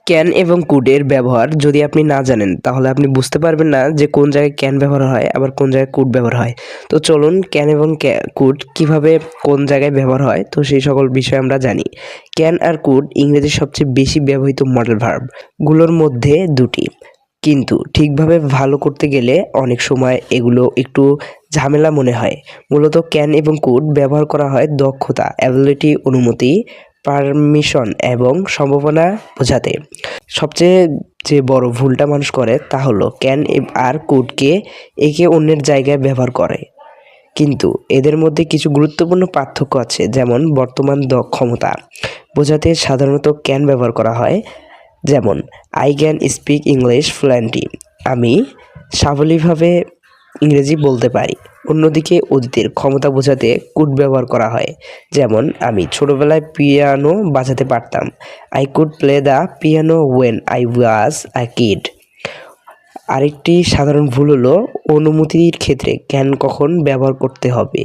Can এবং কুডের ব্যবহার যদি আপনি না জানেন তাহলে আপনি বুঝতে পারবেন না যে কোন জায়গায় ক্যান ব্যবহার হয় আবার কোন জায়গায় কুড ব্যবহার হয়। তো চলুন ক্যান এবং কুড কিভাবে কোন জায়গায় ব্যবহার হয় তো সেই সকল বিষয় আমরা জানি। ক্যান আর কুড ইংরেজির সবচেয়ে বেশি ব্যবহৃত মডেল ভার্ব গুলোর মধ্যে দুটি, কিন্তু ঠিকভাবে ভালো করতে গেলে অনেক সময় এগুলো একটু ঝামেলা মনে হয়। মূলত ক্যান এবং কুড ব্যবহার করা হয় দক্ষতা, অ্যাবিলিটি, অনুমতি, পারমিশন এবং সম্ভাবনা বোঝাতে। সবচেয়ে যে বড় ভুলটা মানুষ করে তা হলো ক্যান আর কুডকে একে অন্যের জায়গায় ব্যবহার করে, কিন্তু এদের মধ্যে কিছু গুরুত্বপূর্ণ পার্থক্য আছে। যেমন বর্তমান ক্ষমতা বোঝাতে সাধারণত ক্যান ব্যবহার করা হয়, যেমন I can speak English fluently, আমি সাবলীলভাবে ইংরেজি বলতে পারি। অন্যদিকে অতীতের ক্ষমতা বোঝাতে কুড ব্যবহার করা হয়, যেমন আমি ছোটবেলায় পিয়ানো বাজাতে পারতাম, I could play the piano when I was a kid. আরেকটি সাধারণ ভুল হলো অনুমতির ক্ষেত্রে ক্যান কখন ব্যবহার করতে হবে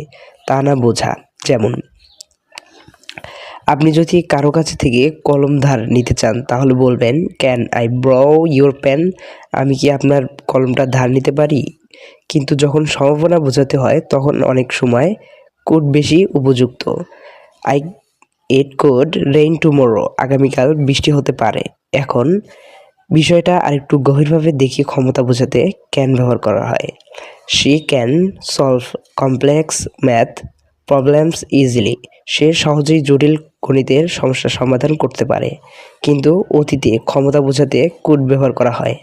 তা না বোঝা। যেমন আপনি যদি কারো কাছে থেকে কলম ধার নিতে চান তাহলে বলবেন can I borrow your pen, আমি কি আপনার কলমটা ধার নিতে পারি। কিন্তু যখন সম্ভাবনা বোঝাতে হয় তখন অনেক সময় কুড বেশি উপযুক্ত। I it could rain tomorrow, আগামীকাল বৃষ্টি হতে পারে। এখন বিষয়টা আরেকটু গভীরভাবে দেখে ক্ষমতা বোঝাতে ক্যান ব্যবহার করা হয়। She can solve complex math problems easily, সে সহজেই জটিল গণিতের সমস্যার সমাধান করতে পারে। কিন্তু অতীতে ক্ষমতা বোঝাতে কুড ব্যবহার করা হয়,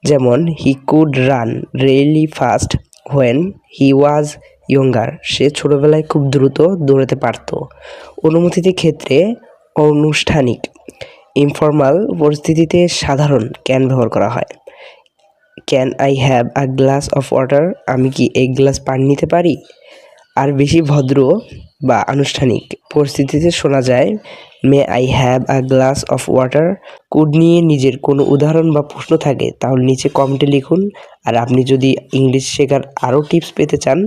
যেমন he could run really fast when he was younger, সে ছোটবেলায় খুব দ্রুত দৌড়াতে পারত। অনুমতিতে ক্ষেত্রে আনুষ্ঠানিক ইনফর্মাল পরিস্থিতিতে সাধারণ ক্যান ব্যবহার করা হয়। Can I have a glass of water, আমি কি এক গ্লাস পানি নিতে পারি। আর বেশি ভদ্র বা আনুষ্ঠানিক পরিস্থিতিতে শোনা যায় may I have a glass of water. Could নিয়ে নিজের কোনো উদাহরণ বা প্রশ্ন থাকে তাহলে নিচে কমেন্টে লিখুন। আর আপনি যদি ইংলিশ শেখার আরও টিপস পেতে চান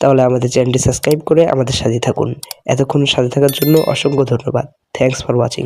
তাহলে আমাদের চ্যানেলটি সাবস্ক্রাইব করে আমাদের সাথে থাকুন। এতক্ষণ সাথে থাকার জন্য অসংখ্য ধন্যবাদ। Thanks for watching.